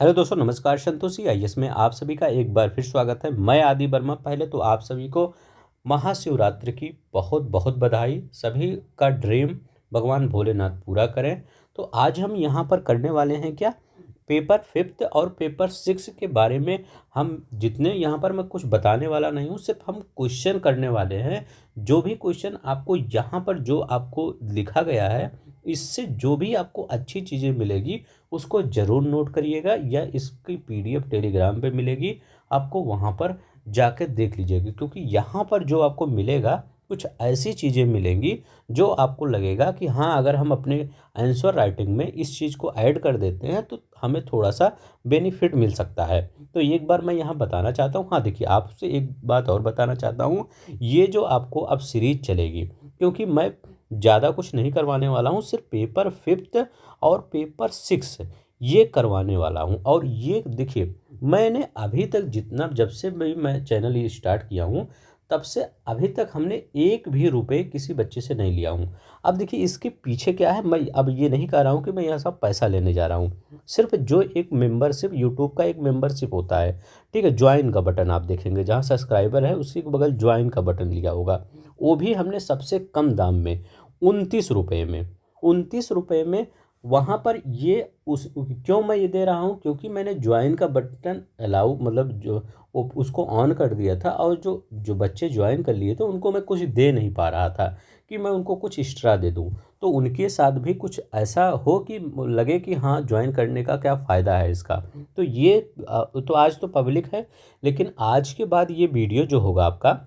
Hello दोस्तों, नमस्कार। Santoshi IAS में आप सभी का एक बार फिर स्वागत है। मैं आदि वर्मा। पहले तो आप सभी को महाशिवरात्रि की बहुत बहुत बधाई। सभी का ड्रीम भगवान भोलेनाथ पूरा करें। तो आज हम यहाँ पर करने वाले हैं क्या, पेपर फिफ्थ और पेपर सिक्स के बारे में। हम जितने यहाँ पर मैं कुछ बताने वाला नहीं हूँ, सिर्फ हम क्वेश्चन करने वाले हैं। जो भी क्वेश्चन आपको यहाँ पर जो आपको लिखा गया है, इससे जो भी आपको अच्छी चीज़ें मिलेगी उसको ज़रूर नोट करिएगा, या इसकी पीडीएफ टेलीग्राम पे मिलेगी, आपको वहाँ पर जाकर देख लीजिएगा। क्योंकि यहाँ पर जो आपको मिलेगा कुछ ऐसी चीज़ें मिलेंगी जो आपको लगेगा कि हाँ, अगर हम अपने आंसर राइटिंग में इस चीज़ को ऐड कर देते हैं तो हमें थोड़ा सा बेनिफिट मिल सकता है। तो एक बार मैं यहाँ बताना चाहता हूँ, हाँ देखिए, आपसे एक बात और बताना चाहता हूँ। ये जो आपको अब सीरीज चलेगी, क्योंकि मैं ज़्यादा कुछ नहीं करवाने वाला हूँ, सिर्फ पेपर फिफ्थ और पेपर सिक्स ये करवाने वाला हूँ। और ये देखिए, मैंने अभी तक जितना, जब से मैं चैनल ये स्टार्ट किया हूँ, तब से अभी तक हमने एक भी रुपए किसी बच्चे से नहीं लिया हूँ। अब देखिए इसके पीछे क्या है, मैं अब ये नहीं कह रहा हूँ कि मैं यह सब पैसा लेने जा रहा हूँ। सिर्फ जो एक मेंबरशिप, यूट्यूब का एक मेंबरशिप होता है, ठीक है, ज्वाइन का बटन आप देखेंगे, जहाँ सब्सक्राइबर है उसी के बगल ज्वाइन का बटन लिया होगा। वो भी हमने सबसे कम दाम में 29 रुपये में, 29 रुपये में वहाँ पर ये उस क्यों मैं ये दे रहा हूँ, क्योंकि मैंने ज्वाइन का बटन अलाउ, मतलब जो उसको ऑन कर दिया था, और जो जो बच्चे ज्वाइन कर लिए थे उनको मैं कुछ दे नहीं पा रहा था कि मैं उनको कुछ एक्स्ट्रा दे दूँ। तो उनके साथ भी कुछ ऐसा हो कि लगे कि हाँ, ज्वाइन करने का क्या फ़ायदा है इसका। तो ये तो आज तो पब्लिक है, लेकिन आज के बाद ये वीडियो जो होगा आपका,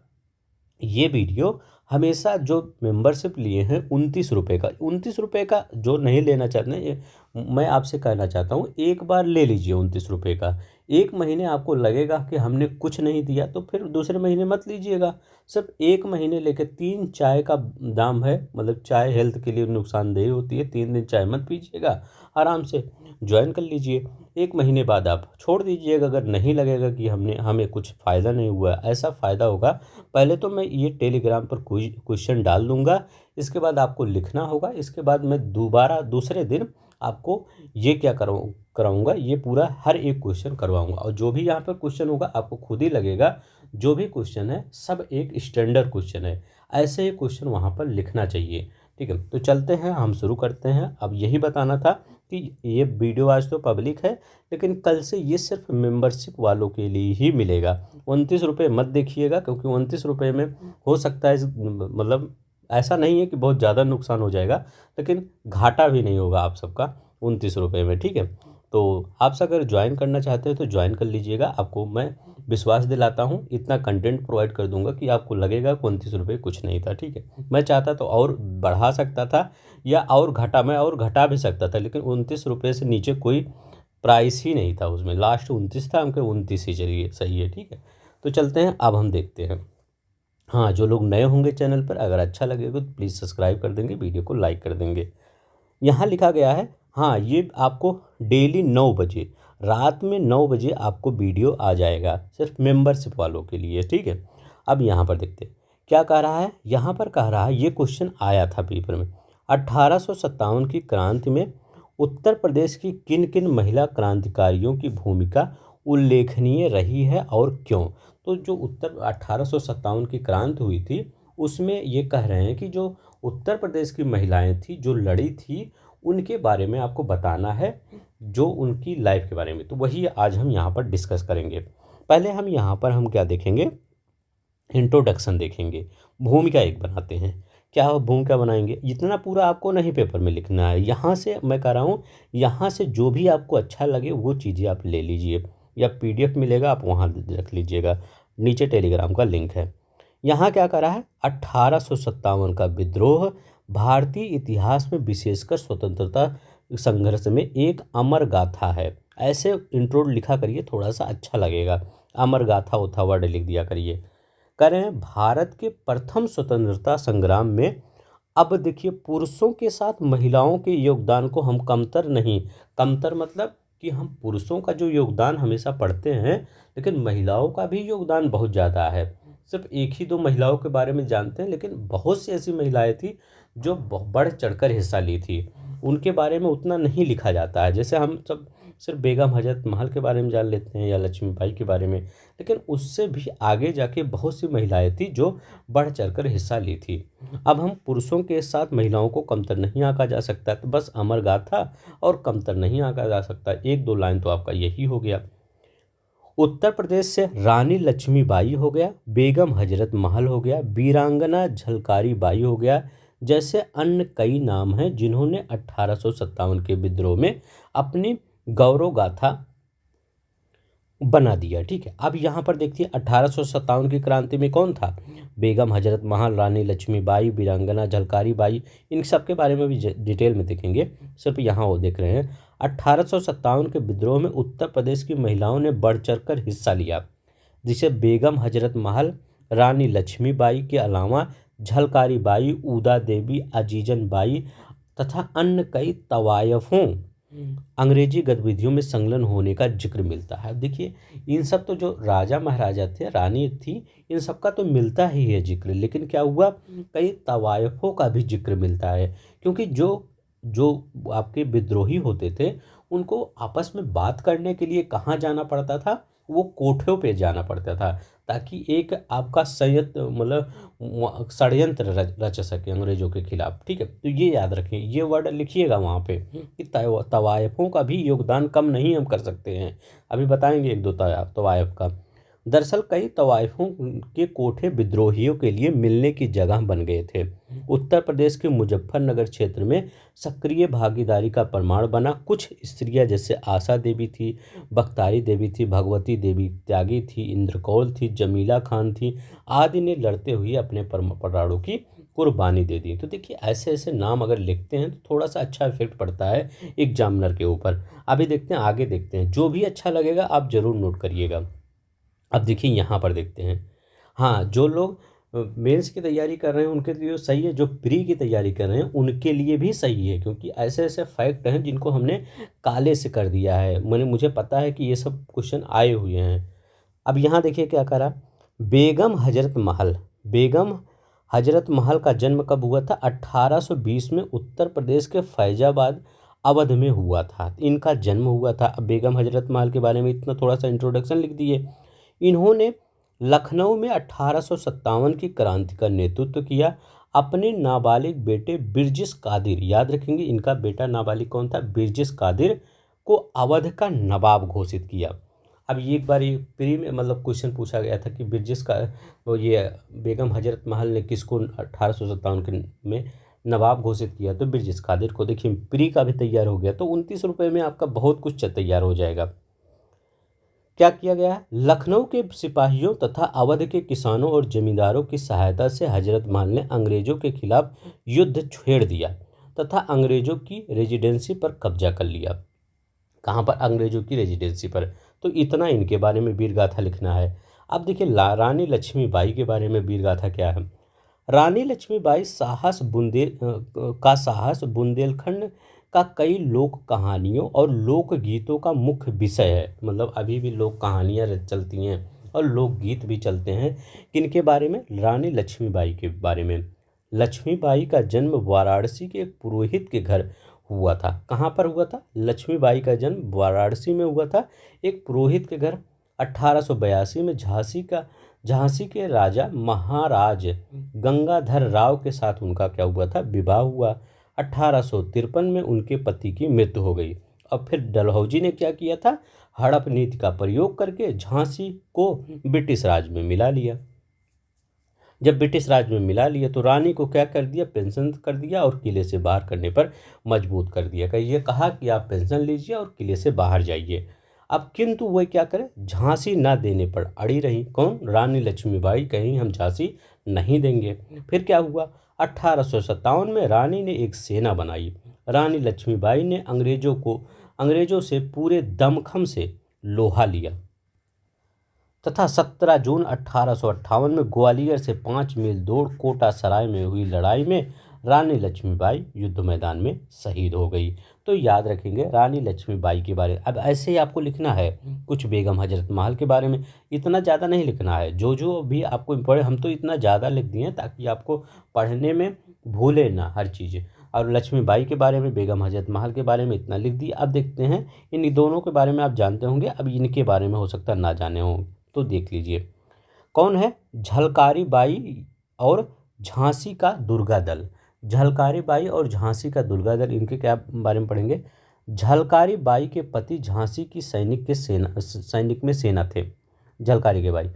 ये वीडियो हमेशा जो मेंबरशिप लिए हैं 29 रुपये का, 29 रुपये का जो नहीं लेना चाहते मैं आपसे कहना चाहता हूँ, एक बार ले लीजिए 29 रुपये का। एक महीने आपको लगेगा कि हमने कुछ नहीं दिया, तो फिर दूसरे महीने मत लीजिएगा। सिर्फ एक महीने लेकर 3 चाय का दाम है, मतलब चाय हेल्थ के लिए नुकसानदेह होती है, 3 दिन चाय मत पीजिएगा, आराम से ज्वाइन कर लीजिए। एक महीने बाद आप छोड़ दीजिएगा, अगर नहीं लगेगा कि हमें कुछ फ़ायदा नहीं हुआ। ऐसा फ़ायदा होगा, पहले तो मैं ये टेलीग्राम पर क्वेश्चन डाल दूंगा, इसके बाद आपको लिखना होगा, इसके बाद मैं दोबारा दूसरे दिन आपको ये क्या कराऊंगा, ये पूरा हर एक क्वेश्चन करवाऊंगा। और जो भी यहाँ पर क्वेश्चन होगा आपको खुद ही लगेगा, जो भी क्वेश्चन है सब एक स्टैंडर्ड क्वेश्चन है, ऐसे ही क्वेश्चन वहाँ पर लिखना चाहिए। ठीक है, तो चलते हैं, हम शुरू करते हैं। अब यही बताना था कि ये वीडियो आज तो पब्लिक है, लेकिन कल से ये सिर्फ मेंबरशिप वालों के लिए ही मिलेगा। 29 रुपये मत देखिएगा, क्योंकि 29 रुपये में हो सकता है मतलब ऐसा नहीं है कि बहुत ज़्यादा नुकसान हो जाएगा, लेकिन घाटा भी नहीं होगा आप सबका 29 रुपये में। ठीक है, तो आप सब अगर ज्वाइन करना चाहते हैं तो ज्वाइन कर लीजिएगा। आपको मैं विश्वास दिलाता हूँ, इतना कंटेंट प्रोवाइड कर दूंगा कि आपको लगेगा कि 29 रुपये कुछ नहीं था। ठीक है, मैं चाहता तो और बढ़ा सकता था, या और घटा, मैं और घटा भी सकता था, लेकिन 29 रुपये से नीचे कोई प्राइस ही नहीं था उसमें। लास्ट 29 था, हमके 29 ही चलिए, सही है। ठीक है, तो चलते हैं, अब हम देखते हैं। हाँ, जो लोग नए होंगे चैनल पर, अगर अच्छा लगेगा तो प्लीज़ सब्सक्राइब कर देंगे, वीडियो को लाइक कर देंगे। यहाँ लिखा गया है, हाँ, ये आपको डेली 9 बजे, रात में 9 बजे आपको वीडियो आ जाएगा, सिर्फ मेंबरशिप वालों के लिए। ठीक है, अब यहाँ पर देखते हैं क्या कह रहा है। यहाँ पर कह रहा है, ये क्वेश्चन आया था पेपर में, 1857 की क्रांति में उत्तर प्रदेश की किन किन महिला क्रांतिकारियों की भूमिका उल्लेखनीय रही है और क्यों। तो जो उत्तर 1857 की क्रांति हुई थी, उसमें ये कह रहे हैं कि जो उत्तर प्रदेश की महिलाएं थी जो लड़ी थी, उनके बारे में आपको बताना है, जो उनकी लाइफ के बारे में। तो वही आज हम यहाँ पर डिस्कस करेंगे। पहले हम यहाँ पर हम क्या देखेंगे, इंट्रोडक्शन देखेंगे। भूमिका एक बनाते हैं, क्या भूमिका बनाएंगे, इतना पूरा आपको नहीं पेपर में लिखना है। यहाँ से मैं कह रहा हूँ, यहाँ से जो भी आपको अच्छा लगे वो चीज़ें आप ले लीजिए, या पीडीएफ मिलेगा आप वहाँ रख लीजिएगा, नीचे टेलीग्राम का लिंक है। यहाँ क्या करा है, 1857 का विद्रोह भारतीय इतिहास में, विशेषकर स्वतंत्रता संघर्ष में एक अमर गाथा है। ऐसे इंट्रो लिखा करिए, थोड़ा सा अच्छा लगेगा। अमर गाथा उथा वर्ड लिख दिया करिए। करें भारत के प्रथम स्वतंत्रता संग्राम में, अब देखिए, पुरुषों के साथ महिलाओं के योगदान को हम कमतर नहीं, कमतर मतलब कि हम पुरुषों का जो योगदान हमेशा पढ़ते हैं, लेकिन महिलाओं का भी योगदान बहुत ज़्यादा है। सिर्फ एक ही दो महिलाओं के बारे में जानते हैं, लेकिन बहुत सी ऐसी महिलाएं थी जो बढ़ चढ़कर हिस्सा ली थी, उनके बारे में उतना नहीं लिखा जाता है। जैसे हम सब सिर्फ बेगम हजरत महल के बारे में जान लेते हैं या लक्ष्मीबाई के बारे में, लेकिन उससे भी आगे जाके बहुत सी महिलाएं थी जो बढ़ चढ़कर हिस्सा ली थी। अब हम पुरुषों के साथ महिलाओं को कमतर नहीं आंका जा सकता, तो बस अमर गाथा और कमतर नहीं आंका जा सकता, एक दो लाइन तो आपका यही हो गया। उत्तर प्रदेश से रानी लक्ष्मीबाई हो गया, बेगम हजरत महल हो गया, वीरांगना झलकारी बाई हो गया, जैसे अन्य कई नाम हैं जिन्होंने 1857 के विद्रोह में अपनी गौरव गाथा बना दिया। ठीक है, अब यहाँ पर देखिए 1857 की क्रांति में कौन था? बेगम हजरत महल, रानी लक्ष्मीबाई, वीरांगना झलकारी बाई, इन सब के बारे में भी डिटेल में देखेंगे। सिर्फ यहाँ वो देख रहे हैं 1857 के विद्रोह में उत्तर प्रदेश की महिलाओं ने बढ़ चढ़कर हिस्सा लिया, जिसे बेगम हजरत महल, रानी लक्ष्मीबाई के अलावा झलकारी बाई, उदा देवी, अजीजन बाई तथा अन्य कई तवायफों अंग्रेजी गतिविधियों में संलग्न होने का जिक्र मिलता है। देखिए, इन सब तो जो राजा महाराजा थे, रानी थी, इन सब का तो मिलता ही है जिक्र, लेकिन क्या हुआ, कई तवायफों का भी जिक्र मिलता है, क्योंकि जो जो आपके विद्रोही होते थे उनको आपस में बात करने के लिए कहाँ जाना पड़ता था? वो कोठों पे जाना पड़ता था, ताकि एक आपका संयंत्र मतलब षड्यंत्र रच सके अंग्रेजों के खिलाफ। ठीक है, तो ये याद रखें, ये वर्ड लिखिएगा वहाँ पे कि तवायफों का भी योगदान कम नहीं हम कर सकते हैं। अभी बताएंगे एक दो तवायफ का। दरअसल कई तवायफों के कोठे विद्रोहियों के लिए मिलने की जगह बन गए थे। उत्तर प्रदेश के मुजफ्फरनगर क्षेत्र में सक्रिय भागीदारी का प्रमाण बना। कुछ स्त्रियां जैसे आशा देवी थी, बख्तारी देवी थी, भगवती देवी त्यागी थी, इंद्रकौल थी, जमीला खान थी आदि ने लड़ते हुए अपने प्राणों की कुर्बानी दे दी। तो देखिए, ऐसे ऐसे नाम अगर लिखते हैं तो थोड़ा सा अच्छा इफेक्ट पड़ता है एग्जामिनर के ऊपर। अभी देखते हैं, आगे देखते हैं, जो भी अच्छा लगेगा आप जरूर नोट करिएगा। अब देखिए यहाँ पर देखते हैं, हाँ, जो लोग मेंस की तैयारी कर रहे हैं उनके लिए सही है, जो प्री की तैयारी कर रहे हैं उनके लिए भी सही है, क्योंकि ऐसे ऐसे फैक्ट हैं जिनको हमने काले से कर दिया है। मुझे पता है कि ये सब क्वेश्चन आए हुए हैं। अब यहाँ देखिए क्या करा, बेगम हजरत महल। बेगम हजरत महल का जन्म कब हुआ था? 1820 में उत्तर प्रदेश के फैजाबाद अवध में हुआ था, इनका जन्म हुआ था। अब बेगम हजरत महल के बारे में इतना थोड़ा सा इंट्रोडक्शन लिख दिए। इन्होंने लखनऊ में 1857 की क्रांति का नेतृत्व किया। अपने नाबालिग बेटे बिरजिस कादिर, याद रखेंगे इनका बेटा नाबालिग कौन था? बिरजिस कादिर को अवध का नवाब घोषित किया। अब ये एक बार ये प्री में मतलब क्वेश्चन पूछा गया था कि बिरजिस का वो ये बेगम हजरत महल ने किसको 1857 के में नवाब घोषित किया? तो बिरजिस कादिर को। देखिए, प्री का भी तैयार हो गया, तो 29 रुपये में आपका बहुत कुछ तैयार हो जाएगा। क्या किया गया है? लखनऊ के सिपाहियों तथा अवध के किसानों और जमींदारों की सहायता से हजरत महल ने अंग्रेजों के खिलाफ युद्ध छेड़ दिया तथा अंग्रेजों की रेजिडेंसी पर कब्जा कर लिया। कहाँ पर? अंग्रेजों की रेजिडेंसी पर। तो इतना इनके बारे में वीर गाथा लिखना है। अब देखिए रानी लक्ष्मीबाई के बारे में वीर गाथा क्या है। रानी लक्ष्मीबाई साहस बुंदेलखंड का कई लोक कहानियों और लोक गीतों का मुख्य विषय है। मतलब अभी भी लोक कहानियाँ चलती हैं और लोकगीत भी चलते हैं। किनके बारे में? रानी लक्ष्मीबाई के बारे में। लक्ष्मीबाई का जन्म वाराणसी के एक पुरोहित के घर हुआ था। कहाँ पर हुआ था? लक्ष्मीबाई का जन्म वाराणसी में हुआ था, एक पुरोहित के घर। 1882 में झांसी के राजा महाराज गंगाधर राव के साथ उनका क्या हुआ था? विवाह हुआ। 1853 में उनके पति की मृत्यु हो गई। अब फिर डलहौजी ने क्या किया था? हड़प नीति का प्रयोग करके झांसी को ब्रिटिश राज में मिला लिया। जब ब्रिटिश राज में मिला लिया तो रानी को क्या कर दिया? पेंशन कर दिया और किले से बाहर करने पर मजबूर कर दिया। ये कहा कि आप पेंशन लीजिए और किले से बाहर जाइए। अब किंतु वह क्या करे? झांसी ना देने पर अड़ी रही। कौन? रानी लक्ष्मीबाई, कहीं हम झांसी नहीं देंगे। फिर क्या हुआ? 1857 में रानी ने एक सेना बनाई। रानी लक्ष्मीबाई ने अंग्रेजों से पूरे दमखम से लोहा लिया तथा 17 जून 1858 में ग्वालियर से 5 मील दूर कोटा सराय में हुई लड़ाई में रानी लक्ष्मीबाई युद्ध मैदान में शहीद हो गई। तो याद रखेंगे रानी लक्ष्मीबाई के बारे में। अब ऐसे ही आपको लिखना है कुछ बेगम हजरत महल के बारे में। इतना ज़्यादा नहीं लिखना है, जो जो भी आपको इम्पोर्टेंट, हम तो इतना ज़्यादा लिख दिए हैं ताकि आपको पढ़ने में भूले ना हर चीज़। और लक्ष्मीबाई के बारे में, बेगम हजरत महल के बारे में इतना लिख दिया। अब देखते हैं इन दोनों के बारे में आप जानते होंगे, अब इनके बारे में हो सकता है ना जाने हो, तो देख लीजिए। कौन है? झलकारी बाई और झांसी का दुर्गा दल। झलकारी बाई और झांसी का दुर्गा दल, इनके क्या बारे में पढ़ेंगे। झलकारी बाई के पति झांसी की सैनिक में सेना थे। झलकारी के बाई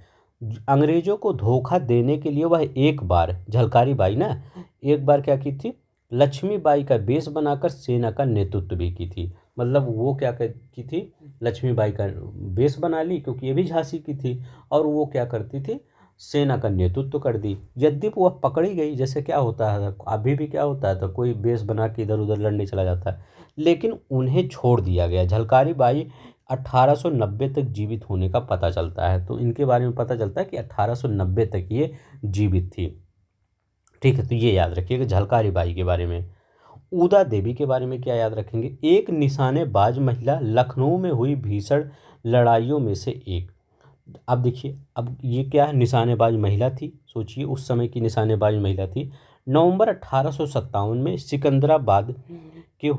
अंग्रेजों को धोखा देने के लिए वह एक बार, झलकारी बाई ना, एक बार क्या की थी, लक्ष्मीबाई का बेस बनाकर सेना का नेतृत्व भी की थी। मतलब वो क्या की थी, लक्ष्मीबाई का बेस बना ली, क्योंकि ये भी झांसी की थी, और वो क्या करती थी, सेना का नेतृत्व कर दी। यद्यपि वह पकड़ी गई, जैसे क्या होता है अभी भी क्या होता है, तो कोई बेस बना के इधर उधर लड़ने चला जाता है, लेकिन उन्हें छोड़ दिया गया। झलकारी बाई 1890 तक जीवित होने का पता चलता है, तो इनके बारे में पता चलता है कि 1890 तक ये जीवित थी। ठीक है, तो ये याद रखिएगा झलकारी बाई के बारे में। ऊदा देवी के बारे में क्या याद रखेंगे? एक निशानेबाज महिला, लखनऊ में हुई भीषण लड़ाइयों में से एक। अब देखिए, अब ये क्या है, निशानेबाज महिला थी, सोचिए उस समय की निशानेबाज महिला थी। नवंबर 1857 में सिकंदराबाद के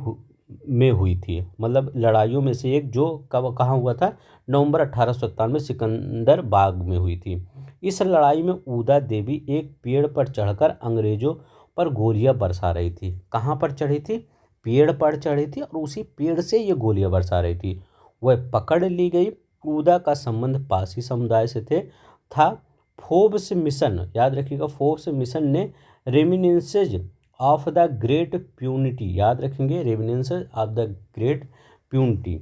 में हुई थी, मतलब लड़ाइयों में से एक, जो कब कहाँ हुआ था, नवंबर 1857 में सिकंदराबाद में हुई थी। इस लड़ाई में ऊदा देवी एक पेड़ पर चढ़कर अंग्रेजों पर गोलियां बरसा रही थी। कहाँ पर चढ़ी थी? पेड़ पर चढ़ी थी, और उसी पेड़ से ये गोलियां बरसा रही थी। वह पकड़ ली गई। ऊदा का संबंध पारसी समुदाय से था। फोर्ब्स मिशन, याद रखिएगा, फोर्ब्स मिशन ने रेमिनिसेंस ऑफ द ग्रेट प्यूनिटी, याद रखेंगे, रेमिनिसेंस ऑफ द ग्रेट प्यूनिटी,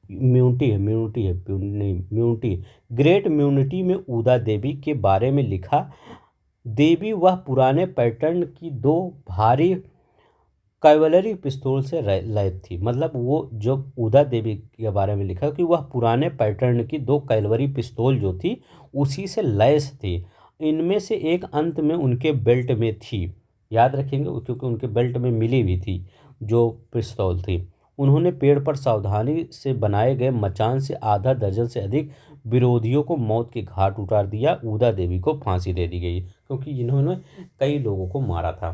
म्यूनिटी ग्रेट म्यूनिटी में ऊदा देवी के बारे में लिखा। देवी वह पुराने पैटर्न की दो भारी कैवलरी पिस्तौल से लैस थी। मतलब वो जो ऊदा देवी के बारे में लिखा कि वह पुराने पैटर्न की दो कैवलरी पिस्तौल जो थी उसी से लैस थी। इनमें से एक अंत में उनके बेल्ट में थी, याद रखेंगे, क्योंकि उनके बेल्ट में मिली भी थी जो पिस्तौल थी। उन्होंने पेड़ पर सावधानी से बनाए गए मचान से आधा दर्जन से अधिक विरोधियों को मौत के घाट उतार दिया। ऊदा देवी को फांसी दे दी गई, क्योंकि इन्होंने कई लोगों को मारा था।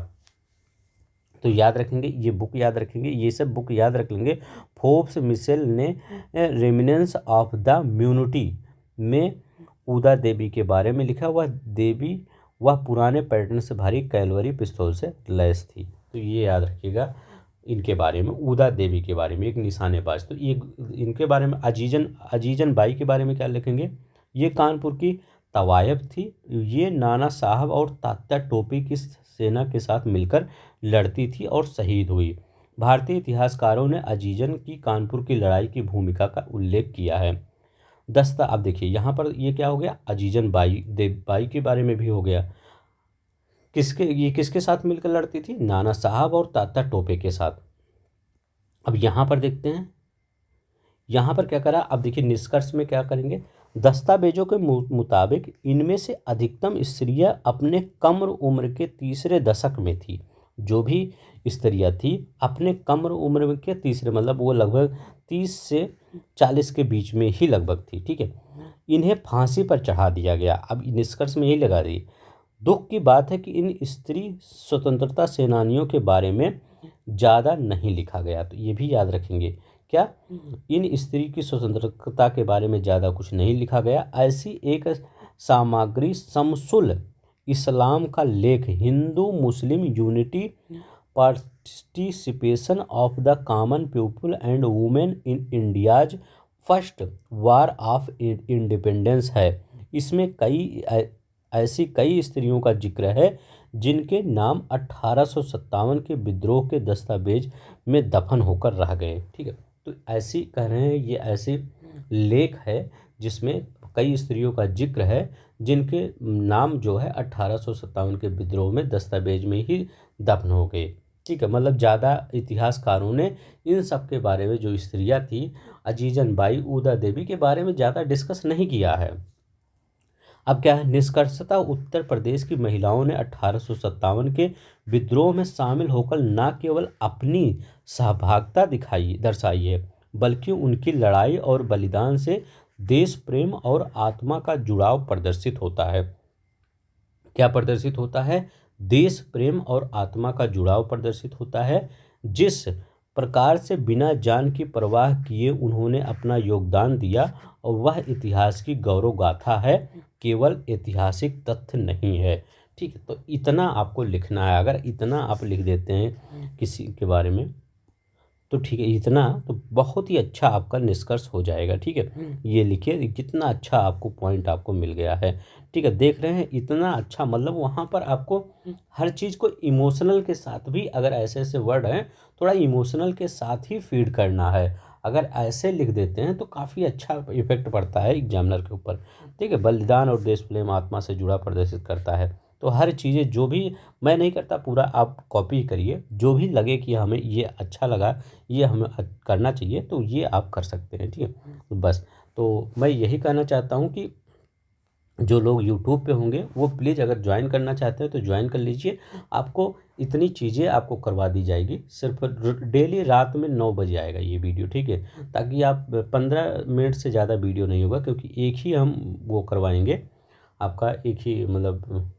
तो याद रखेंगे, ये बुक याद रखेंगे, ये सब बुक याद रख लेंगे। फोर्ब्स मिशेल ने रेमिनेंस ऑफ द म्यूनिटी में ऊदा देवी के बारे में लिखा। वह पुराने पैटर्न से भारी कैलवरी पिस्तौल से लैस थी। तो ये याद रखिएगा इनके बारे में, ऊदा देवी के बारे में, एक निशानेबाज। तो ये इनके बारे में अजीजन बाई के बारे में क्या लिखेंगे? ये कानपुर की तवायफ थी। ये नाना साहब और तात्या टोपी की सेना के साथ मिलकर लड़ती थी और शहीद हुई। भारतीय इतिहासकारों ने अजीजन की कानपुर की लड़ाई की भूमिका का उल्लेख किया है। दस्ता, अब देखिए यहाँ पर ये क्या हो गया, अजीजन बाई के बारे में भी हो गया। ये किसके साथ मिलकर लड़ती थी? नाना साहब और तात्या टोपे के साथ। अब यहाँ पर देखते हैं, यहाँ पर क्या करा। अब देखिए निष्कर्ष में क्या करेंगे। दस्तावेजों के मुताबिक इनमें से अधिकतम स्त्रियां अपने कम उम्र के तीसरे दशक में थी। जो भी स्त्रियां थी अपने कम उम्र के तीसरे, मतलब वो लगभग 30 से 40 के बीच में ही लगभग थी। ठीक है, इन्हें फांसी पर चढ़ा दिया गया। अब निष्कर्ष में यही लगा रही, दुख की बात है कि इन स्त्री स्वतंत्रता सेनानियों के बारे में ज़्यादा नहीं लिखा गया। तो ये भी याद रखेंगे, क्या इन स्त्री की स्वतंत्रता के बारे में ज़्यादा कुछ नहीं लिखा गया। ऐसी एक सामग्री शमसुल इस्लाम का लेख Hindu Muslim unity, participation of the common people and women in India's first war of independence है। इसमें ऐसी कई स्त्रियों का जिक्र है जिनके नाम 1857 के विद्रोह के दस्तावेज में दफन होकर रह गए। ठीक है, तो ऐसी कह रहे हैं, ये ऐसे लेख है जिसमें कई स्त्रियों का जिक्र है जिनके नाम जो है 1857 के विद्रोह में दस्तावेज में ही दफन हो गए। ठीक है, मतलब ज़्यादा इतिहासकारों ने इन सब के बारे में, जो स्त्रियां थी अजीजन बाई, ऊदा देवी के बारे में ज़्यादा डिस्कस नहीं किया है। अब क्या है निष्कर्षतः, उत्तर प्रदेश की महिलाओं ने 1857 के विद्रोह में शामिल होकर न केवल अपनी सहभागिता दर्शाई है, बल्कि उनकी लड़ाई और बलिदान से देश प्रेम और आत्मा का जुड़ाव प्रदर्शित होता है। क्या प्रदर्शित होता है? देश प्रेम और आत्मा का जुड़ाव प्रदर्शित होता है। जिस प्रकार से बिना जान की परवाह किए उन्होंने अपना योगदान दिया और वह इतिहास की गौरव गाथा है, केवल ऐतिहासिक तथ्य नहीं है। ठीक है, तो इतना आपको लिखना है। अगर इतना आप लिख देते हैं किसी के बारे में तो ठीक है, इतना तो बहुत ही अच्छा आपका निष्कर्ष हो जाएगा। ठीक है, ये लिखिए कितना अच्छा आपको पॉइंट आपको मिल गया है। ठीक है, देख रहे हैं इतना अच्छा, मतलब वहाँ पर आपको हर चीज़ को इमोशनल के साथ भी, अगर ऐसे ऐसे वर्ड हैं थोड़ा इमोशनल के साथ ही फीड करना है। अगर ऐसे लिख देते हैं तो काफ़ी अच्छा इफेक्ट पड़ता है एग्जामिनर के ऊपर। ठीक है, बलिदान और देश प्रेम आत्मा से जुड़ा प्रदर्शित करता है। तो हर चीज़ें जो भी मैं नहीं करता, पूरा आप कॉपी करिए, जो भी लगे कि हमें ये अच्छा लगा, ये हमें करना चाहिए, तो ये आप कर सकते हैं। ठीक है, तो बस, तो मैं यही कहना चाहता हूँ कि जो लोग यूट्यूब पे होंगे वो प्लीज़ अगर ज्वाइन करना चाहते हैं तो ज्वाइन कर लीजिए। आपको इतनी चीज़ें आपको करवा दी जाएगी, सिर्फ डेली रात में 9 बजे आएगा ये वीडियो। ठीक है, ताकि आप 15 मिनट से ज़्यादा वीडियो नहीं होगा, क्योंकि एक ही हम वो करवाएंगे आपका, एक ही मतलब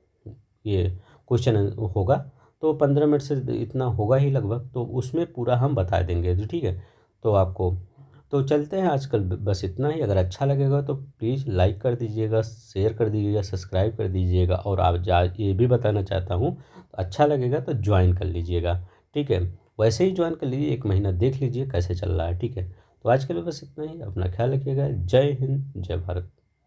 ये क्वेश्चन होगा, तो 15 मिनट से इतना होगा ही लगभग, तो उसमें पूरा हम बता देंगे। तो ठीक है, तो आपको, तो चलते हैं आजकल बस इतना ही। अगर अच्छा लगेगा तो प्लीज़ लाइक कर दीजिएगा, शेयर कर दीजिएगा, सब्सक्राइब कर दीजिएगा, और आप जा ये भी बताना चाहता हूँ, अच्छा लगेगा तो ज्वाइन कर लीजिएगा। ठीक है, वैसे ही ज्वाइन कर लीजिए, 1 महीना देख लीजिए कैसे चल रहा है। ठीक है, तो आज के लिए बस इतना ही। अपना ख्याल रखिएगा। जय हिंद, जय भारत।